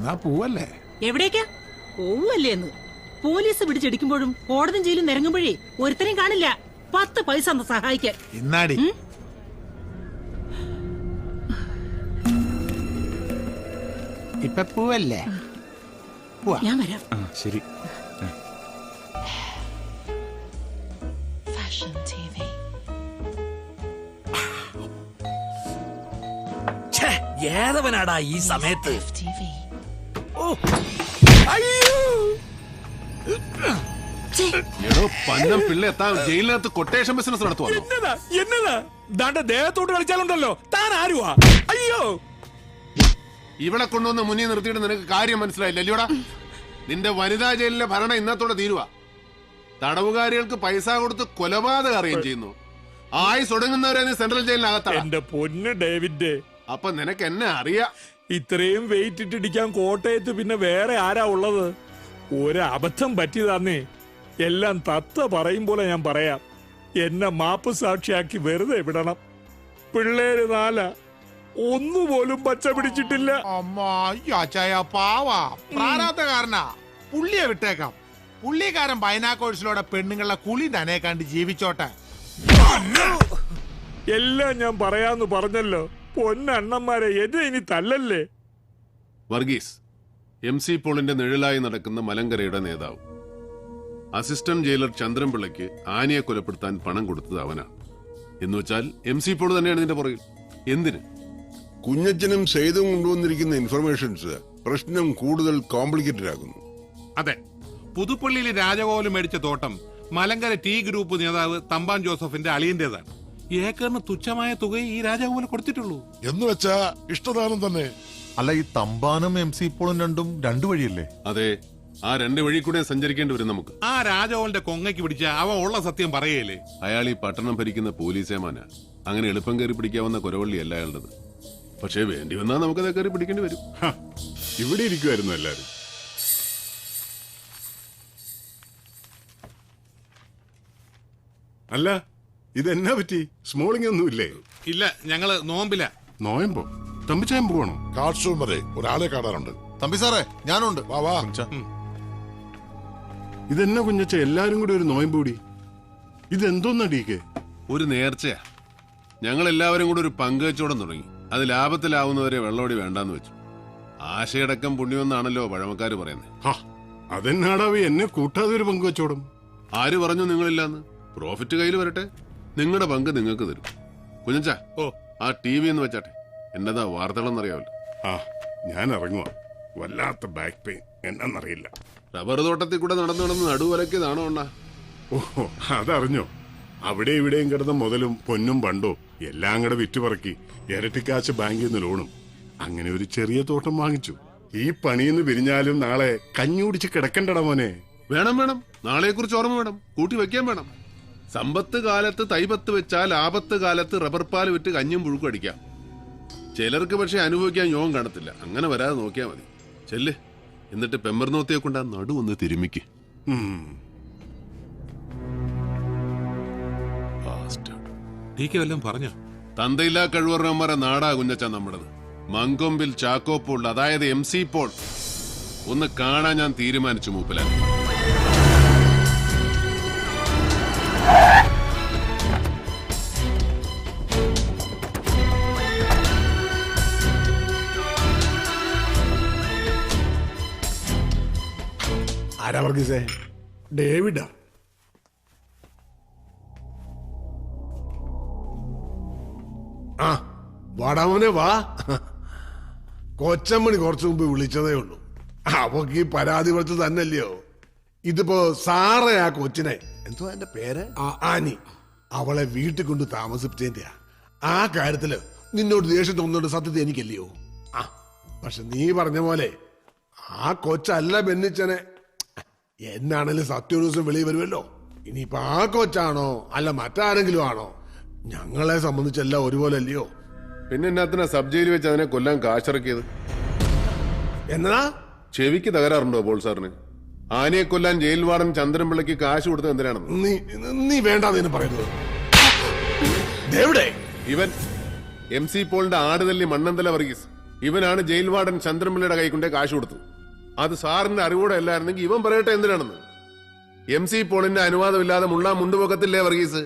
എന്നാ പോവല്ലേ? എവിടേക്കാ പോവല്ലേ എന്ന്? പോലീസ് പിടിച്ചെടുക്കുമ്പോഴും കോടതി ജയിലും നിരങ്ങുമ്പോഴേ ഒരുത്തരെയും കാണില്ല 10 പൈസ ഒന്ന് സഹായിക്കാൻ. ഇന്നാടി ഇപ്പൊ പോവല്ലേ? ഞാൻ വരാം. ശരി. ഏതവനാടാ ഈ സമയത്ത്? പന്നം പിള്ള എത്താൻ ജയിലിനകത്ത് കൊട്ടേഷൻ ബിസിനസ് നടത്തുവാണോ? എന്നതാ ദാണ്ട ദേഹത്തോട്ട് കളിച്ചാലുണ്ടല്ലോ താൻ ആരുവാ? അയ്യോ, ഇവിടെ കൊണ്ടുവന്ന് മുന്നിൽ നിർത്തിയിട്ട് നിനക്ക് കാര്യം മനസ്സിലായില്ല അല്ലയോടാ? നിന്റെ വനിതാ ജയിലിലെ ഭരണം ഇന്നത്തോടെ തീരുവാ. തടവുകാരികൾക്ക് പൈസ കൊടുത്ത് കൊലപാതകം അറിയുകയും ചെയ്യുന്നു. ആയുസ് ഒടുങ്ങുന്നവരെ നീ സെൻട്രൽ ജയിലിനകത്താ. എന്റെ പൊന്ന് ഡേവിഡ്, അപ്പൊ നിനക്ക് എന്നെ അറിയാം. ഇത്രയും വെയിറ്റ് ഇട്ടിടിക്കാൻ കോട്ടയത്ത് പിന്നെ വേറെ ആരാ ഉള്ളത്? ഒരബദ്ധം പറ്റിയതാന്നേ. എല്ലാം തത്ത പറയും പോലെ ഞാൻ പറയാം. എന്നെ മാപ്പ് സാക്ഷിയാക്കി വെറുതെ വിടണം. പിള്ളേര് 4 ഒന്നുപോലും പച്ച പിടിച്ചിട്ടില്ല. പാവാ പ്രാരാബ്ധകാരനാ. പുള്ളിയെ വിട്ടേക്കാം. പുള്ളിക്കാരൻ ബൈനാക്കോഴ്സിലൂടെ പെണ്ണുങ്ങളെ കുളി തന്നെ കണ്ട് ജീവിച്ചോട്ടെ. എല്ലാം ഞാൻ പറയാന്ന് പറഞ്ഞല്ലോ. പൊന്നണ്ണന്മാരെ എന്നെ ഇനി തല്ലല്ലേ. വർഗീസ് MC പോളിന്റെ നിഴലായി നടക്കുന്ന മലങ്കരയുടെ നേതാവ്. അസിസ്റ്റന്റ് ജയിലർ ചന്ദ്രൻപിള്ളയ്ക്ക് ആനയെ കൊലപ്പെടുത്താൻ പണം കൊടുത്തത് അവനാണ്. എന്നുവെച്ചാൽ MC പോൾ തന്നെയാണ് ഇതിന്റെ പുറകിൽ. എന്തിന്? കുഞ്ഞച്ചനും സെയ്തും കൊണ്ടുവന്നിരിക്കുന്ന ഇൻഫർമേഷൻസ് പ്രശ്നം കൂടുതൽ കോംപ്ലിക്കേറ്റഡ് ആകുന്നു. അതെ, പുതുപ്പള്ളിയിലെ രാജകോലം മേടിച്ച തോട്ടം മലങ്കര ടി ഗ്രൂപ്പ് നേതാവ് തമ്പാൻ ജോസഫിന്റെ അളിയന്റേതാണ്. ഏക്കറിന് തുച്ഛമായ തുക ഈ രാജകോലം കൊടുത്തിട്ടുള്ളൂ. എന്ന് വെച്ചാ ഇഷ്ടദാനം തന്നെ. അല്ല, ഈ തമ്പാനും MC പോളും രണ്ടും 2 വഴിയല്ലേ? അതെ, ആ 2 വഴി കൂടെ സഞ്ചരിക്കേണ്ടി വരും നമുക്ക്. ആ രാജകോലിന്റെ കൊങ്ങയ്ക്ക് പിടിച്ച അവ ഉള്ള സത്യം പറയല്ലേ. അയാൾ ഈ പട്ടണം ഭരിക്കുന്ന പോലീസേമാന. അങ്ങനെ എളുപ്പം കയറി പിടിക്കാവുന്ന കുരവള്ളി അല്ല അയാളുടേത്. പക്ഷേ വേണ്ടി വന്നാൽ നമുക്കത് കയറി പിടിക്കേണ്ടി വരും. ഇവിടെ ഇരിക്കുമായിരുന്നു എല്ലാരും. അല്ല, ഇതെന്നാ പറ്റി? സ്മോളിംഗ് ഒന്നുമില്ലേ? ഇല്ല, ഞങ്ങള് നോമ്പില. നോയമ്പോ തമ്പിച്ചായം പോവാണോ? കാർഷവും വരെ ഒരാളെ കാണാറുണ്ട്. തമ്പി സാറേ, ഞാനുണ്ട്. വാ വാ. ഇതെന്നാ കുഞ്ഞച്ച എല്ലാരും കൂടി ഒരു നോയമ്പ് കൂടി? ഇതെന്തോന്നാ ഡീക്കെ? ഒരു നേർച്ചയാ. ഞങ്ങൾ എല്ലാവരും കൂടി ഒരു പങ്കുവെച്ചോടം തുടങ്ങി. അത് ലാഭത്തിലാവുന്നവരെ വെള്ളോടി വേണ്ടാന്ന് വെച്ചു. ആശയടക്കം പുണ്യമെന്നാണല്ലോ പഴമക്കാര് പറയുന്നത്. അതെന്നാടാവി എന്നെ കൂട്ടാതെ ഒരു പങ്കുവെച്ചോടും? ആര് പറഞ്ഞു നിങ്ങളില്ലാന്ന്? പ്രോഫിറ്റ് കയ്യിൽ വരട്ടെ, നിങ്ങളുടെ പങ്ക് നിങ്ങൾക്ക് തരും. കുഞ്ഞച്ചാ, ആ TV എന്ന് വെച്ചാട്ടെ. എന്നതാ വാർത്തകളെന്നറിയാവല്ലോ. ഞാൻ ഇറങ്ങുക. വല്ലാത്ത ബാക്ക് പെയിൻ, എന്നറിയില്ല. റബ്ബർ തോട്ടത്തിൽ കൂടെ നടന്നു നടന്ന് നടുവലക്കിയതാണോ അണ്ണാ? ഓഹോ, അതറിഞ്ഞോ? അവിടെ ഇവിടെയും കിടന്ന മുതലും പൊന്നും പണ്ടോ എല്ലാം കൂടെ വിറ്റുപറക്കി ഇരട്ടിക്കാശ് ബാങ്കിൽ നിന്ന് ലോണും അങ്ങനെ ഒരു ചെറിയ തോട്ടം വാങ്ങിച്ചു. ഈ പണിയെന്ന് പിരിഞ്ഞാലും നാളെ കഞ്ഞി കുടിച്ച് കിടക്കണ്ടടാ മോനെ. വേണം വേണം, നാളെ കുറിച്ച് ഓർമ്മ വേണം, കൂട്ടി വെക്കാൻ വേണം. സമ്പത്ത് കാലത്ത് തൈപത്ത് വെച്ചാൽ ആപത്ത് കാലത്ത് റബ്ബർ പാൽ വിറ്റ് കഞ്ഞും പുഴുക്കും അടിക്കാം. ചിലർക്ക് പക്ഷെ അനുഭവിക്കാൻ യോഗം കാണത്തില്ല. അങ്ങനെ വരാതെ നോക്കിയാൽ മതി. ചെല്ല്, എന്നിട്ട് പെമ്പർനോത്തിയെ കൊണ്ട് ആ നടു ഒന്ന് തിരുമിക്ക്. വല്ലതും പറഞ്ഞോ? തന്തയില്ലാ കഴിവറന്മാരെ നാടാ കുഞ്ഞച്ച നമ്മുടേത്. മങ്കൊമ്പിൽ ചാക്കോപ്പോൾ, അതായത് MC പോൾ ഒന്ന് കാണാൻ ഞാൻ തീരുമാനിച്ചു മൂപ്പല. ആരാ വർഗീസേ? ഡേവിഡാ? വാടാമോനെ വാ. കൊച്ചമ്മണി കുറച്ചു മുമ്പ് വിളിച്ചതേ ഉള്ളൂ. അവക്ക് ഈ പരാതി കുറച്ച് തന്നെയല്ലയോ. ഇതിപ്പോ സാറേ ആ കൊച്ചിനെ, എന്തോ എന്റെ പേര്, ആനി, അവളെ വീട്ടിൽ കൊണ്ട് താമസിപ്പിച്ചതിന്റെ ആ കാര്യത്തില് നിന്നോട് ദേഷ്യം തോന്നുന്നുണ്ട്. സത്യത്തെ എനിക്കല്ലയോ. പക്ഷെ നീ പറഞ്ഞ പോലെ ആ കൊച്ചല്ല ബെന്നിച്ചനെ. എന്നാണേലും സത്യ ഒരു ദിവസം വെളിയിൽ വരുമല്ലോ. ഇനിയിപ്പൊ ആ കൊച്ചാണോ അല്ല മറ്റാരെങ്കിലും ആണോ, ഞങ്ങളെ സംബന്ധിച്ചെല്ലാം ഒരുപോലെ അല്ലയോ. പിന്നെ എന്നാത്തിനാ സബ് ജയിലിൽ വെച്ച് അതിനെ കൊല്ലാൻ കാശിറക്കിയത്? എന്നതാ? ചെവിക്ക് തകരാറുണ്ടോ പോൾ സാറിന്? ആനയെ കൊല്ലാൻ ജയിൽ വാർഡൻ ചന്ദ്രൻപിള്ളയ്ക്ക് കാശ് കൊടുത്തത് എന്തിനാണെന്ന്? നീ വേണ്ടാന്ന് പറയുന്നത്. ഇവൻ MC പോളിന്റെ ആടുതല്ലി മണ്ണന്തല വർഗീസ്. ഇവനാണ് ജയിൽ വാർഡൻ ചന്ദ്രൻപിള്ളയുടെ കൈക്കൊണ്ടേ കാശ് കൊടുത്തത്. അത് സാറിന്റെ അറിവോടെ അല്ലായിരുന്നെങ്കിൽ ഇവൻ പറയട്ടെ എന്തിനാണെന്ന്. MC പോളിന്റെ അനുവാദമില്ലാതെ മുള്ളാൻ മുണ്ടുപൊക്കത്തില്ലേ വർഗീസ്?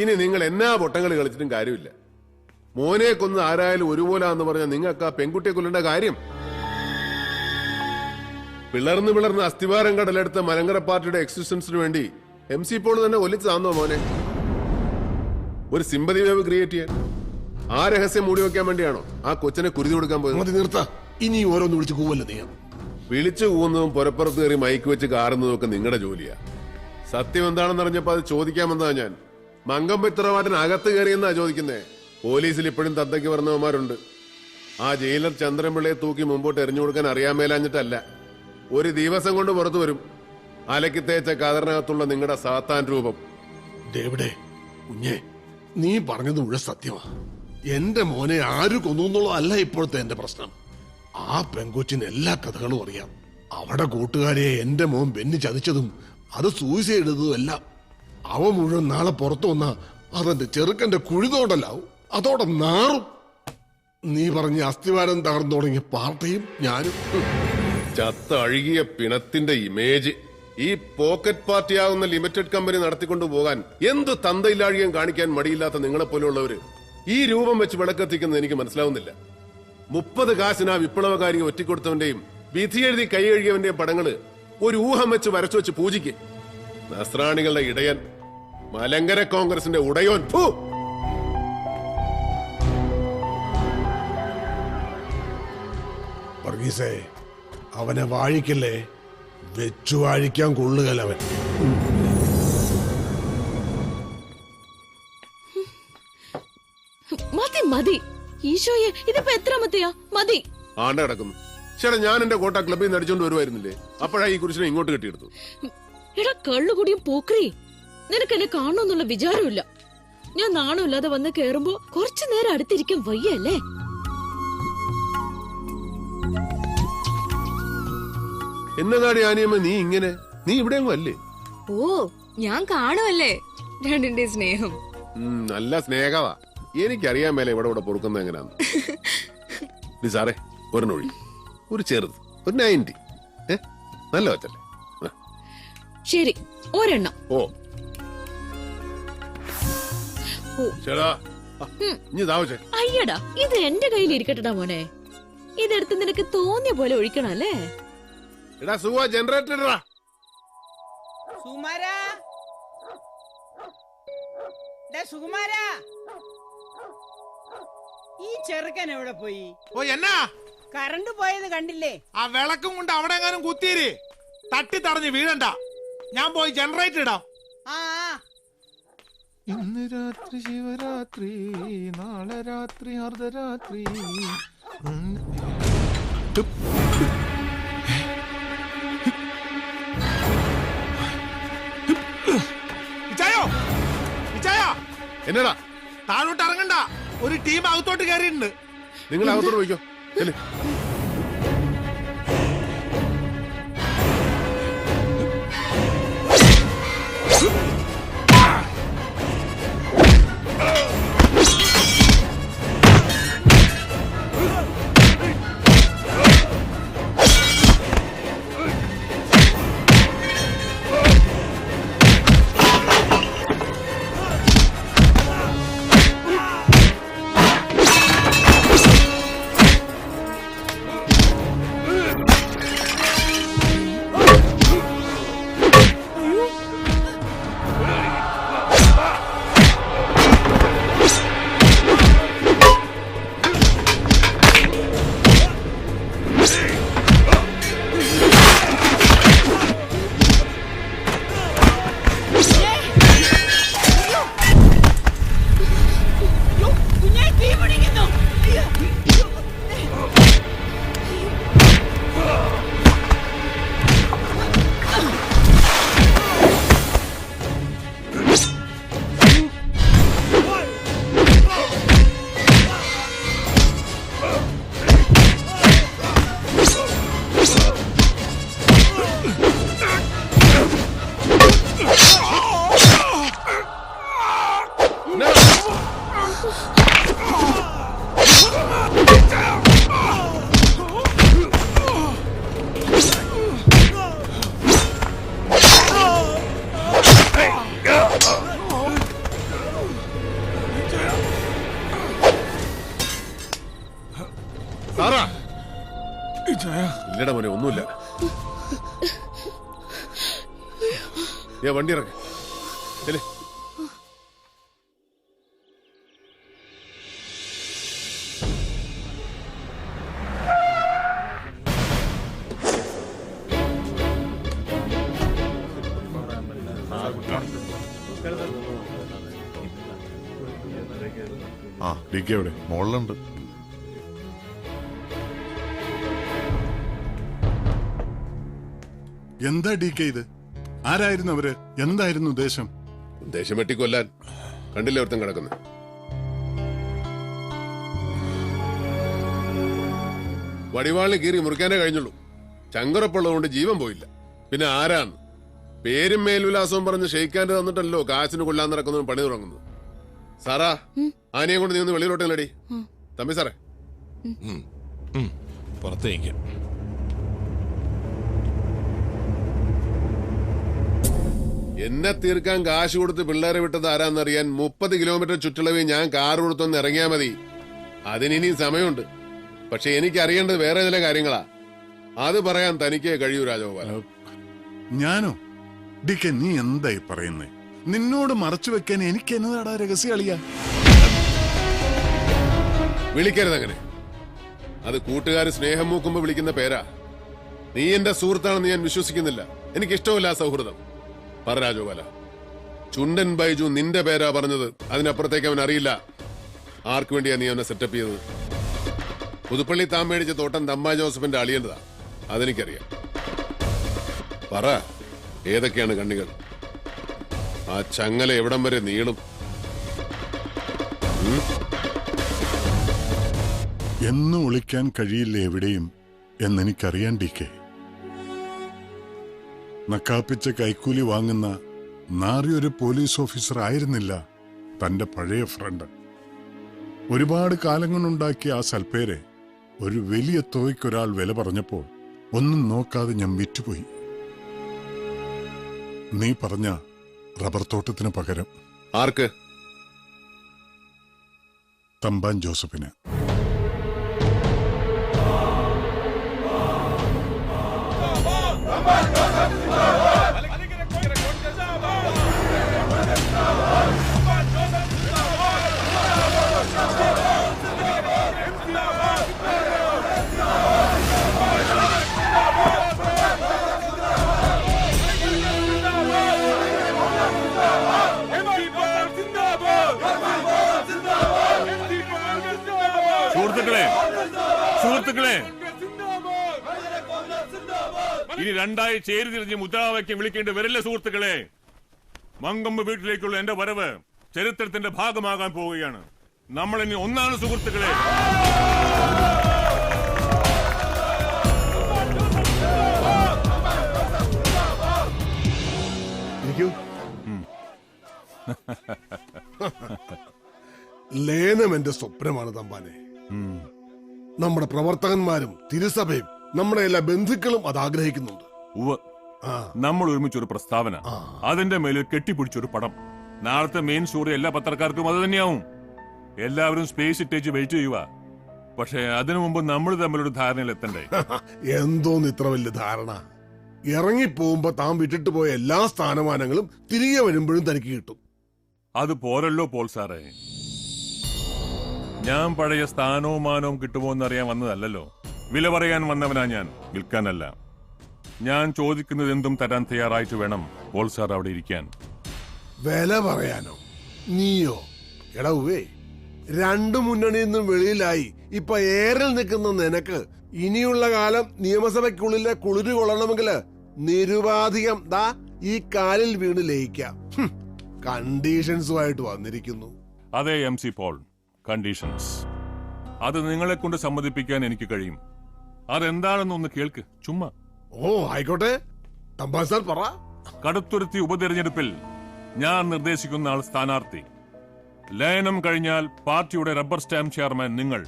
ഇനി നിങ്ങൾ എന്നാ പൊട്ടങ്ങളി കളിച്ചിട്ടും കാര്യമില്ല. മോനെ കൊന്ന് ആരായാലും ഒരുപോലാന്ന് പറഞ്ഞാൽ നിങ്ങൾക്ക് ആ പെൺകുട്ടിയെ കൊല്ലേണ്ട കാര്യം. പിളർന്ന് അസ്ഥിവാരം കടലെടുത്ത മലങ്കര പാർട്ടിയുടെ എക്സിസ്റ്റൻസിന് വേണ്ടി MC പോൾ തന്നെ ഒലിച്ചതാന്നോ മോനെ? ഒരു സിമ്പതി വേവ് ക്രിയേറ്റ് ചെയ്യാൻ? ആ രഹസ്യം മൂടി വെക്കാൻ വേണ്ടിയാണോ ആ കൊച്ചിനെ കുരുതി കൊടുക്കാൻ പോയത്? മതി നിർത്ത. ഇനി ഓരോന്ന് വിളിച്ച് കൂവല്ല നീ. വിളിച്ചു കൂവുന്നതും പുറപ്പുറത്ത് കയറി മൈക്ക് വെച്ച് കാറുന്നതും ഒക്കെ നിങ്ങളുടെ ജോലിയാ. സത്യം എന്താണെന്ന് അറിഞ്ഞപ്പോ അത് ചോദിക്കാമെന്നാ ഞാൻ. മങ്കമ്പത്തിറവാട്ടിന് അകത്ത് കയറിയെന്നാ ചോദിക്കുന്നേ. പോലീസിൽ ഇപ്പോഴും തത്തയ്ക്ക് പറഞ്ഞവന്മാരുണ്ട്. ആ ജയിലർ ചന്ദ്രൻപിള്ളയെ തൂക്കി മുമ്പോട്ട് എറിഞ്ഞു കൊടുക്കാൻ അറിയാൻ മേലാഞ്ഞിട്ടല്ല. ഒരു ദിവസം കൊണ്ട് പുറത്തു വരും അലക്കി തേച്ച കതറിനകത്തുള്ള നിങ്ങളുടെ സാത്താൻ രൂപം. ദേവിടെ കുഞ്ഞെ, നീ പറഞ്ഞത് മുഴുവൻ സത്യമാ. എന്റെ മോനെ ആര് കൊന്നുള്ളതല്ല ഇപ്പോഴത്തെ എന്റെ പ്രശ്നം. ആ പെങ്കൊച്ചിന് എല്ലാ കഥകളും അറിയാം. അവിടെ കൂട്ടുകാരെ എന്റെ മോൻ ബെന്നി ചതിച്ചതും അത് സൂയിസൈഡ് ചെയ്തതും എല്ലാം. അവ മുഴുവൻ നാളെ പുറത്തു വന്ന അതെന്റെ ചെറുക്കന്റെ കുഴിതോണ്ടല്ലാവും. അതോടെ നാറും. നീ പറഞ്ഞ അസ്ഥിവാരം തകർന്നു തുടങ്ങിയ പാർട്ടിയും ഞാനും. ചത്ത അഴുകിയ പിണത്തിന്റെ ഇമേജ് ഈ പോക്കറ്റ് പാർട്ടിയാവുന്ന ലിമിറ്റഡ് കമ്പനി നടത്തിക്കൊണ്ടു പോകാൻ എന്ത് തന്തയില്ലാഴികം കാണിക്കാൻ മടിയില്ലാത്ത നിങ്ങളെപ്പോലുള്ളവര് ഈ രൂപം വെച്ച് വിളക്കെത്തിക്കുന്നത് എനിക്ക് മനസ്സിലാവുന്നില്ല. 30 കാശിന് ആ വിപ്ലവകാരിയെ ഒറ്റിക്കൊടുത്തവന്റെയും വിധി എഴുതി കൈ കഴുകിയവന്റെയും പടങ്ങള് ഒരു ഊഹം വെച്ച് വരച്ചു വെച്ച് പൂജിക്ക്. നസ്രാണികളുടെ ഇടയൻ, മലങ്കര കോൺഗ്രസിന്റെ ഉടയോൻ. വർഗീസേ, അവനെ വാഴിക്കല്ലേ. വെച്ചു വാഴിക്കാൻ കൊള്ളുകലവൻ. മതി മതി ഈശോയെ, ഇതിപ്പോ എത്രാമത്തെയാ? മതി. ആണ്ട കിടക്കുന്നു. ചേട്ടാ, ഞാൻ എന്റെ കോട്ട ക്ലബിൽ നിന്ന് അടിച്ചോണ്ട് വരുമായിരുന്നില്ലേ? അപ്പോഴാ ഈ കുരിശിനെ ഇങ്ങോട്ട് കെട്ടിയെടുത്തു. എടാ കള്ളുകൂടിയും പോക്കറി, നിനക്ക് എന്നെ കാണണമെന്നുള്ള വിചാരമില്ല. ഞാൻ നാണമില്ലാതെ വന്ന് കേറുമ്പോ കുറച്ചു നേരം അടുത്തിരിക്കാൻ വയ്യല്ലേ? എന്നതാടി ആനിയമ്മ നീ ഇങ്ങനെ? നീ ഇവിടെ അല്ലേ? ഓ, ഞാൻ കാണുമല്ലേ രണ്ടിന്റെ സ്നേഹം. നല്ല സ്നേഹവാ. എനിക്കറിയാൻ മേലെ ഇവിടെ ഇവിടെ പൊറുക്കുന്നത് എങ്ങനെയാന്ന്. സാറേ, ഒരു നൊഴി, ഒരു ചെറുത്, ഒരു 90. നല്ല വച്ചല്ലേ? ശരി, ഒരെണ്ണം. ഓ ചേടാ, ഇനി താവച്ചേ. അയ്യടാ, ഇത് എന്റെ കയ്യിൽ ഇരിക്കട്ടടാ മോനെ. ഇതെടുത്ത് നിനക്ക് തോന്നിയ പോലെ ഒഴിക്കണം അല്ലേ? എടാ സുഖ, ജനറേറ്റർ ഇടാ. സുകുമാരാ, സുകുമാരാ, ഈ ചെറുക്കൻ എവിടെ പോയി? ഓ എന്നാ കറണ്ട് പോയത് കണ്ടില്ലേ? ആ വിളക്കും കൊണ്ട് അവിടെ എങ്ങാനും കുത്തിയിര്. തട്ടി തടഞ്ഞ് വീഴണ്ട. ഞാൻ പോയി ജനറേറ്റർ ഇടാം. ആ ഇന്ന് രാത്രി ശിവരാത്രി, നാളെ രാത്രി അർദ്ധരാത്രി. എന്നടാ? താഴോട്ട് ഇറങ്ങണ്ട. ഒരു ടീം അകത്തോട്ട് കയറിയിട്ടുണ്ട്. നിങ്ങൾ അകത്തോട്ട് പോയിക്കോ. ഇല്ലടാ മോനെ, ഒന്നുമില്ല. ഞാൻ വണ്ടി ഇറങ്ങ. ആ ഡി കെ എവിടെ? മോളിലുണ്ട്. എന്താ ഡി കെ ഇത്? ആരായിരുന്നു അവര്? എന്തായിരുന്നു ഉദ്ദേശം? ദേശം വെട്ടിക്കൊല്ലാൻ. കണ്ടില്ലേ ഒരുത്തൻ കിടക്കുന്നത്? വടിവാളിന് കീറി മുറിക്കാനേ കഴിഞ്ഞുള്ളൂ. ചങ്കുറപ്പുള്ളതുകൊണ്ട് ജീവൻ പോയില്ല. പിന്നെ ആരാന്ന്? പേരും മേൽവിലാസവും പറഞ്ഞ് ഷെയ്ക്കാൻ്റെ തന്നിട്ടല്ലോ കാശിന് കൊല്ലാൻ നടക്കുന്നതും പണി തുടങ്ങുന്നത്. സാറാ, ആനയെ കൊണ്ട് നീ ഒന്ന് വെളിയിലോട്ടല്ലടി. തമ്പി സാറേ, പുറത്തേക്ക്. എന്നെ തീർക്കാൻ കാശ് കൊടുത്ത് പിള്ളേരെ വിട്ടത് ആരാന്നറിയാൻ 30 കിലോമീറ്റർ ചുറ്റളവിൽ ഞാൻ കാർ കൊടുത്തൊന്ന് ഇറങ്ങിയാ മതി. അതിനി സമയമുണ്ട്. പക്ഷെ എനിക്ക് അറിയേണ്ടത് വേറെ ചില കാര്യങ്ങളാ. അത് പറയാൻ തനിക്ക് കഴിയൂ രാജഗോപാല. ഞാനോ? ഡി കെ, നീ എന്തായി പറയുന്നേ? നിന്നോട് മറച്ചു വെക്കാൻ എനിക്ക് എന്നതാടാ രഹസ്യ കളിയാ? വിളിക്കരുത് അങ്ങനെ. അത് കൂട്ടുകാർ സ്നേഹം മൂക്കുമ്പോ വിളിക്കുന്ന പേരാ. നീ എന്റെ സുഹൃത്താണെന്ന് ഞാൻ വിശ്വസിക്കുന്നില്ല. എനിക്കിഷ്ടമില്ല ആ സൗഹൃദം. പറ രാജഗോപാല, ചുണ്ടൻ ബൈജു നിന്റെ പേരാ പറഞ്ഞത്. അതിനപ്പുറത്തേക്ക് അവൻ അറിയില്ല. ആർക്കു വേണ്ടിയാ നീ അവനെ സെറ്റപ്പ് ചെയ്തത്? പുതുപ്പള്ളി താൻ മേടിച്ച തോട്ടം തമ്പാ ജോസഫിന്റെ അളിയേണ്ടതാ. അതെനിക്കറിയാം. പറ, ഏതൊക്കെയാണ് കണ്ണികൾ? ആ ചങ്ങല എവിടം വരെ നീളും? എന്നും ഒളിക്കാൻ കഴിയില്ല എവിടെയും എന്നെനിക്കറിയാൻ ഡി കെ. നക്കാപ്പിച്ച കൈക്കൂലി വാങ്ങുന്ന നാറിയൊരു പോലീസ് ഓഫീസർ ആയിരുന്നില്ല തന്റെ പഴയ ഫ്രണ്ട്. ഒരുപാട് കാലം കൊണ്ടുണ്ടാക്കിയ ആ സൽപ്പേരെ ഒരു വലിയ തുകയ്ക്കൊരാൾ വില പറഞ്ഞപ്പോൾ ഒന്നും നോക്കാതെ ഞാൻ വിറ്റുപോയി. നീ പറഞ്ഞ റബ്ബർ തോട്ടത്തിന് പകരം. ആർക്ക്? തമ്പാൻ ജോസഫിന്. സുഹൃത്തുക്കളെ, ഇനി രണ്ടായി ചേരി തിരിഞ്ഞ് മുദ്രാവാക്യം വിളിക്കേണ്ടി വരില്ല സുഹൃത്തുക്കളെ. മങ്കൊമ്പ് വീട്ടിലേക്കുള്ള എന്റെ വരവ് ചരിത്രത്തിന്റെ ഭാഗമാകാൻ പോവുകയാണ്. നമ്മൾ ഇനി ഒന്നാണ് സുഹൃത്തുക്കളെ. ലേനം എന്റെ സ്വപ്നമാണ് തമ്പാനെ. നമ്മുടെ പ്രവർത്തകന്മാരും തിരുസഭയും നമ്മുടെ എല്ലാ ബന്ധുക്കളും അത് ആഗ്രഹിക്കുന്നുണ്ട്. നമ്മൾ ഒരുമിച്ചൊരു പ്രസ്താവന, അതിന്റെ മേലിൽ കെട്ടിപ്പിടിച്ചൊരു പടം. നാളത്തെ മെയിൻ സ്റ്റോറി എല്ലാ പത്രക്കാർക്കും അത് തന്നെയാവും. എല്ലാവരും സ്പേസ് ഇട്ടേച്ച് വെയിറ്റ് ചെയ്യുക. പക്ഷെ അതിനു മുമ്പ് നമ്മൾ തമ്മിലൊരു ധാരണയിൽ എത്തണ്ടേ? എന്തോന്ന് ഇത്ര വലിയ ധാരണ? ഇറങ്ങിപ്പോകുമ്പോ താൻ വിട്ടിട്ട് പോയ എല്ലാ സ്ഥാനമാനങ്ങളും തിരികെ വരുമ്പോഴും തനിക്ക് കിട്ടും. അത് പോരല്ലോ പോൾ സാറേ. ഞാൻ പഴയ സ്ഥാനവും മാനവും കിട്ടുമോ എന്നറിയാൻ വന്നതല്ലോ. വില പറയാൻ വന്നവനാ ഞാൻ, വിൽക്കാനല്ല. ഞാൻ ചോദിക്കുന്നത് എന്തും തരാൻ തയ്യാറായിട്ട് വേണം പോൾ സാർ അവിടെ ഇരിക്കാൻ. വില പറയാനോ? നീയോ? എടവേ, രണ്ടു മുന്നണിയിൽ നിന്നും വെളിയിലായി ഇപ്പൊ ഏറിൽ നിൽക്കുന്ന നിനക്ക് ഇനിയുള്ള കാലം നിയമസഭയ്ക്കുള്ളിലെ കുളിര് കൊള്ളണമെങ്കിൽ നിരുപാധികം ഈ കാലിൽ വീണ് ലയിക്കാം. കണ്ടീഷൻസുമായിട്ട് വന്നിരിക്കുന്നു. അതെ MC പോൾ, കണ്ടീഷൻസ്. അത് നിങ്ങളെ കൊണ്ട് സമ്മതിപ്പിക്കാൻ എനിക്ക് കഴിയും. അതെന്താണെന്നൊന്ന് കേൾക്ക്, ചുമ്മാ. ഓ ആയിക്കോട്ടെ, തമ്പാൻ സാർ പറ. കടുത്തുരുത്തി ഉപതെരഞ്ഞെടുപ്പിൽ ഞാൻ നിർദ്ദേശിക്കുന്ന ആൾ സ്ഥാനാർത്ഥി. ലയനം കഴിഞ്ഞാൽ പാർട്ടിയുടെ റബ്ബർ സ്റ്റാമ്പ് ചെയർമാൻ നിങ്ങൾ,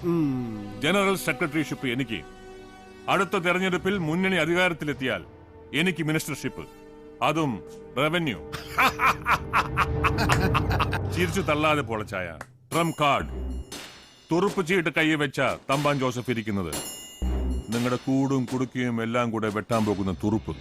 ജനറൽ സെക്രട്ടറിഷിപ്പ് എനിക്ക്. അടുത്ത തെരഞ്ഞെടുപ്പിൽ മുന്നണി അധികാരത്തിലെത്തിയാൽ എനിക്ക് മിനിസ്റ്റർഷിപ്പ്, അതും റവന്യൂ. ചിരിച്ചു തള്ളാതെ പൊളച്ചായ ട്രംപ് കാർഡ്, തുറുപ്പ് ചീട്ട് കൈ വെച്ച തമ്പാൻ ജോസഫ് ഇരിക്കുന്നത്. നിങ്ങളുടെ കൂടും കുടുക്കിയും എല്ലാം കൂടെ വെട്ടാൻ പോകുന്ന തുറുപ്പ്.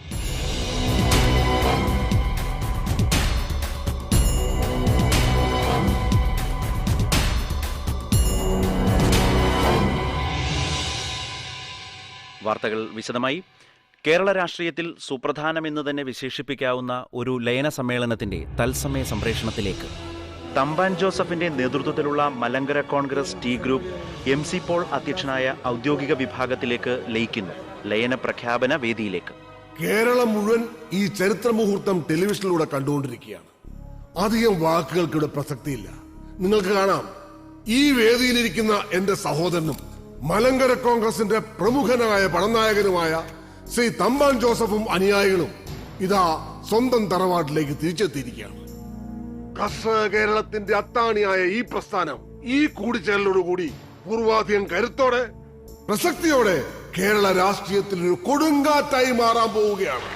വാർത്തകൾ വിശദമായി. കേരള രാഷ്ട്രീയത്തിൽ സുപ്രധാനമെന്ന് തന്നെ വിശേഷിപ്പിക്കാവുന്ന ഒരു ലയന സമ്മേളനത്തിന്റെ തത്സമയ സംപ്രേഷണത്തിലേക്ക് തമ്പാൻ ജോസഫിന്റെ നേതൃത്വത്തിലുള്ള Malankara congress T group MC Paul അധ്യക്ഷനായ ഔദ്യോഗിക വിഭാഗത്തിലേക്ക് ലയിക്കുന്നു. ലയന പ്രഖ്യാപന വേദിയിലേക്ക് കേരളം മുഴുവൻ ഈ ചരിത്ര മുഹൂർത്തം ടെലിവിഷനിലൂടെ കണ്ടുകൊണ്ടിരിക്കുകയാണ്. അധികം വാക്കുകൾക്കിവിടെ പ്രസക്തിയില്ല. നിങ്ങൾക്ക് കാണാം, ഈ വേദിയിലിരിക്കുന്ന എന്റെ സഹോദരനും മലങ്കര കോൺഗ്രസിന്റെ പ്രമുഖനായ പടനായകനുമായ ശ്രീ തമ്പാൻ ജോസഫും അനുയായികളും ഇതാ സ്വന്തം തറവാട്ടിലേക്ക് തിരിച്ചെത്തിയിരിക്കുകയാണ്. കർഷക കേരളത്തിന്റെ അത്താണിയായ ഈ പ്രസ്ഥാനം ഈ കൂടിച്ചേരലോടുകൂടി പൂർവാധികം കരുത്തോടെ പ്രസക്തിയോടെ കേരള രാഷ്ട്രീയത്തിൽ ഒരു കൊടുങ്കാറ്റായി മാറാൻ പോവുകയാണ്.